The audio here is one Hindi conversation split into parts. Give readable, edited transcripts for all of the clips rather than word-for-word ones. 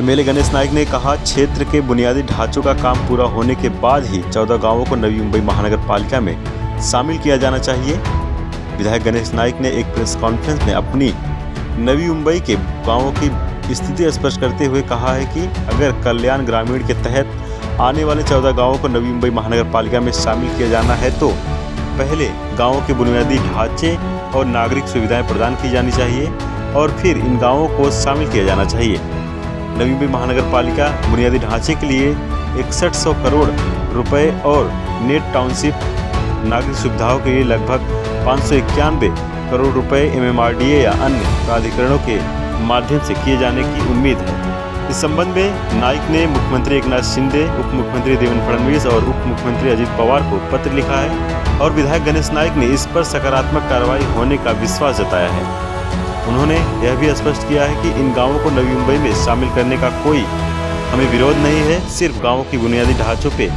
एमएलए गणेश नाइक ने कहा, क्षेत्र के बुनियादी ढांचों का काम पूरा होने के बाद ही 14 गांवों को नवी मुंबई महानगर पालिका में शामिल किया जाना चाहिए। विधायक गणेश नाइक ने एक प्रेस कॉन्फ्रेंस में अपनी नवी मुंबई के गांवों की स्थिति स्पष्ट करते हुए कहा है कि अगर कल्याण ग्रामीण के तहत आने वाले 14 गांवों को नवी मुंबई महानगर पालिका में शामिल किया जाना है तो पहले गांवों के बुनियादी ढांचे और नागरिक सुविधाएं प्रदान की जानी चाहिए और फिर इन गांवों को शामिल किया जाना चाहिए। नवी मुंबई महानगर पालिका बुनियादी ढांचे के लिए 6100 करोड़ रुपए और नेट टाउनशिप नागरिक सुविधाओं के लिए लगभग 591 करोड़ रुपए MMRDA या अन्य प्राधिकरणों के माध्यम से किए जाने की उम्मीद है। इस संबंध में नाइक ने मुख्यमंत्री एकनाथ शिंदे, उप मुख्यमंत्री देवेंद्र फडणवीस और उप मुख्यमंत्री अजित पवार को पत्र लिखा है और विधायक गणेश नाइक ने इस पर सकारात्मक कार्रवाई होने का विश्वास जताया है। उन्होंने यह भी स्पष्ट किया है कि इन गांवों को नवी मुंबई में शामिल करने का कोई हमें विरोध नहीं है, सिर्फ गांवों की बुनियादी ढांचों पे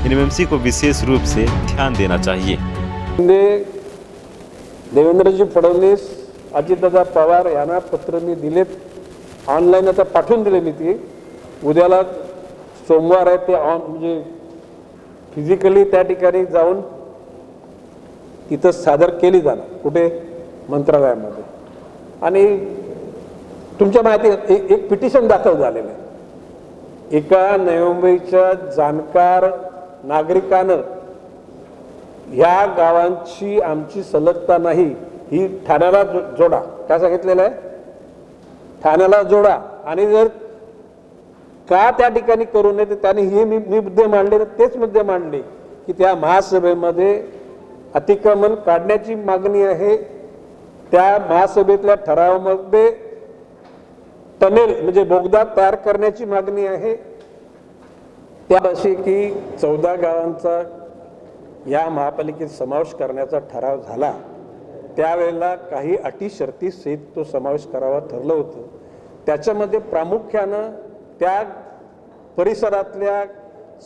NMMC को विशेष रूप से ध्यान देना चाहिए। देवेंद्रजी फडणवीस, अजितदादा पवार यांना पत्र मी दिलेत, ऑनलाईन आता पाठवून दिले मी ती। उद्याला सोमवार आहे ते म्हणजे फिजिकली त्या ठिकाणी जाऊन तिथं सादर केली जाणार, कुठे मंत्रालयामध्ये। आणि तुमच्या माहिती एक पिटिशन दाखल झालेलं आहे एका नवी मुंबईच्या जाणकार नागरिकानं ह्या गावांची आमची सलगता नाही, ही ठाण्याला जोडा, काय सांगितलेलं आहे, ठाण्याला जोडा। आणि जर का त्या ठिकाणी करू नये तर त्यांनी हे मी मुद्दे मांडले, तेच मुद्दे मांडले की त्या महासभेमध्ये अतिक्रमण काढण्याची मागणी आहे, त्या महासभेतल्या ठरावामध्ये टनेल म्हणजे बोगदा तयार करण्याची मागणी आहे। त्या अशी की 14 गावांचा या महापालिकेत समावेश करण्याचा ठराव झाला, त्यावेळेला काही अटी शर्ती सहित तो समावेश करावा ठरलं होतं। त्याच्यामध्ये प्रामुख्यानं त्या परिसरातल्या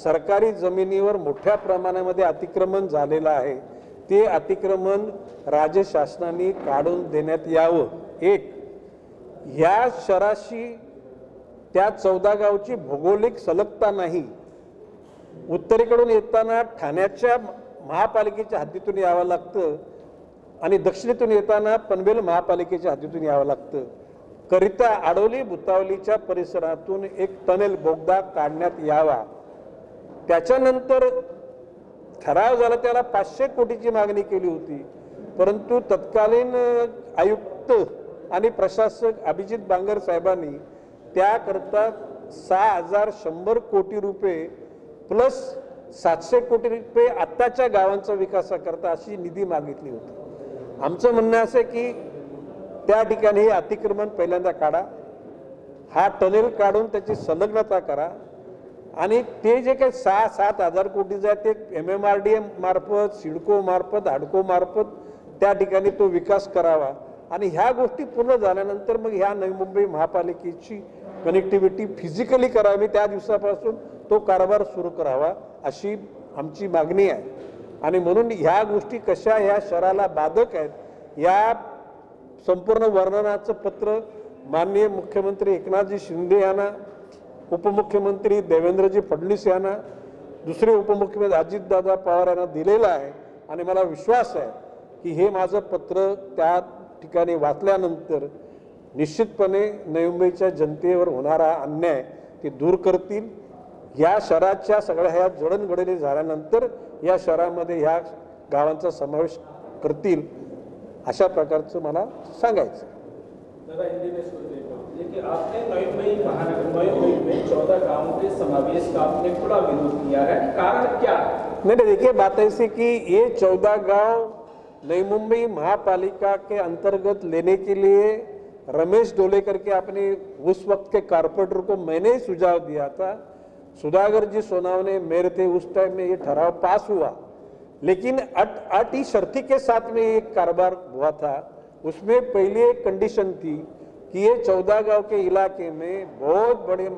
सरकारी जमिनीवर मोठ्या प्रमाणामध्ये अतिक्रमण झालेलं आहे, ते अतिक्रमण राज्य शासनाने काढून देण्यात यावं। एक ह्या शहराशी त्या 14 गावची भौगोलिक सलगता नाही, उत्तरेकडून येताना ठाण्याच्या महापालिकेच्या हद्दीतून यावं लागतं आणि दक्षिणेतून येताना पनवेल महापालिकेच्या हद्दीतून यावं लागतं। करिता आडोली भुतावलीच्या परिसरातून एक टनेल बोगदा काढण्यात यावा। त्याच्यानंतर ठराव झाला, त्याला 500 कोटीची मागणी केली होती, परंतु तत्कालीन आयुक्त आणि प्रशासक अभिजित बांगर साहेबांनी त्याकरता 6100 कोटी रुपये प्लस 700 कोटी रुपये आत्ताच्या गावांचा विकासाकरता अशी निधी मागितली होती। आमचं म्हणणं असं आहे की त्या ठिकाणी हे अतिक्रमण पहिल्यांदा काढा, हा टनेल काढून त्याची संलग्नता करा आणि ते जे काही 6-7 हजार कोटीचं आहे ते MMRDA मार्फत, सिडको मार्फत, हाडको मार्फत त्या ठिकाणी तो विकास करावा। आणि ह्या गोष्टी पूर्ण झाल्यानंतर मग ह्या नवी मुंबई महापालिकेची कनेक्टिव्हिटी फिजिकली करावी, त्या दिवसापासून तो कारभार सुरू करावा अशी आमची मागणी आहे। आणि म्हणून ह्या गोष्टी कशा ह्या शहराला बाधक आहेत, या संपूर्ण वर्णनाचं पत्र माननीय मुख्यमंत्री एकनाथजी शिंदे यांना, उपमुख्यमंत्री देवेंद्रजी फडणवीस यांना, दुसरे उपमुख्यमंत्री अजितदादा पवार यांना दिलेलं आहे। आणि मला विश्वास आहे की हे माझं पत्र त्या ठिकाणी वाचल्यानंतर निश्चितपणे नवी मुंबईच्या जनतेवर होणारा अन्याय ते दूर करतील। या शहराच्या सगळ्या ह्या जडणघडणी झाल्यानंतर या शहरामध्ये ह्या गावांचा समावेश करतील, अशा प्रकारचं मला सांगायचं। आपने नवी मुंबई में 14 गांवों के समावेश का आपने बड़ा विरोध किया है, कारण क्या? नहीं, देखिए बात ऐसी कि ये 14 गांव नई मुंबई महापालिका के अंतर्गत लेने के लिए रमेश डोलेकर के अपने उस वक्त के कारपोरेटर को मैंने ही सुझाव दिया था। सुधाकर जी सोनावने मेरे थे उस टाइम में, ये ठराव पास हुआ, लेकिन अटी शर्ती के साथ में एक कारोबार हुआ था। उसमें पहले एक कंडीशन थी कि ये 14 गांव के इलाके में बहुत बड़े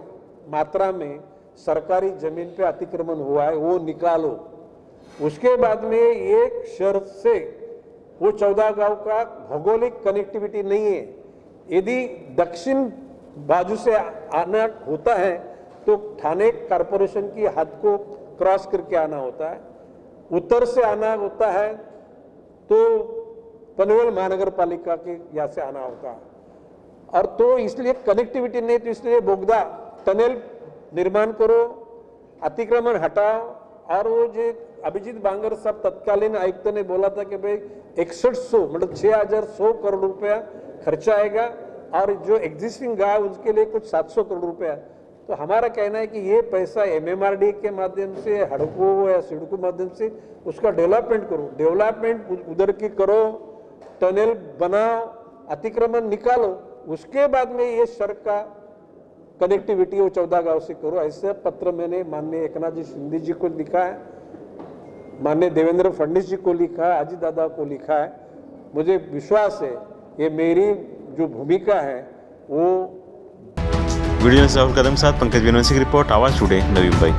मात्रा में सरकारी जमीन पे अतिक्रमण हुआ है, वो निकालो। उसके बाद में एक शर्त से वो 14 गांव का भौगोलिक कनेक्टिविटी नहीं है, यदि दक्षिण बाजू से आना होता है तो ठाणे कारपोरेशन की हद को क्रॉस करके आना होता है, उत्तर से आना होता है तो पनवेल महानगर पालिका के यहाँ से आना होता है। और तो इसलिए कनेक्टिविटी नहीं, तो इसलिए बोगदा टनल निर्माण करो, अतिक्रमण हटाओ। और वो जो अभिजीत बांगर साहब तत्कालीन आयुक्त ने बोला था कि भाई 6100 मतलब 6100 करोड़ रुपया खर्चा आएगा और जो एग्जिस्टिंग गांव उसके लिए कुछ 700 करोड़ रुपया। तो हमारा कहना है कि ये पैसा MMRD के माध्यम से, हड़को या सिडको माध्यम से उसका डेवलपमेंट करो, डेवलपमेंट उधर की करो, टनल बनाओ, अतिक्रमण निकालो, उसके बाद में ये सड़क का कनेक्टिविटी वो 14 गांव से करो। ऐसे पत्र मैंने माननीय एकनाथ जी शिंदे जी को लिखा है, माननीय देवेंद्र फडणवीस जी को लिखा है, अजीत दादा को लिखा है। मुझे विश्वास है ये मेरी जो भूमिका है वो। वीडियो में राहुल कदम साथ पंकज विनोद की रिपोर्ट, आवाज टुडे, नवी मुंबई।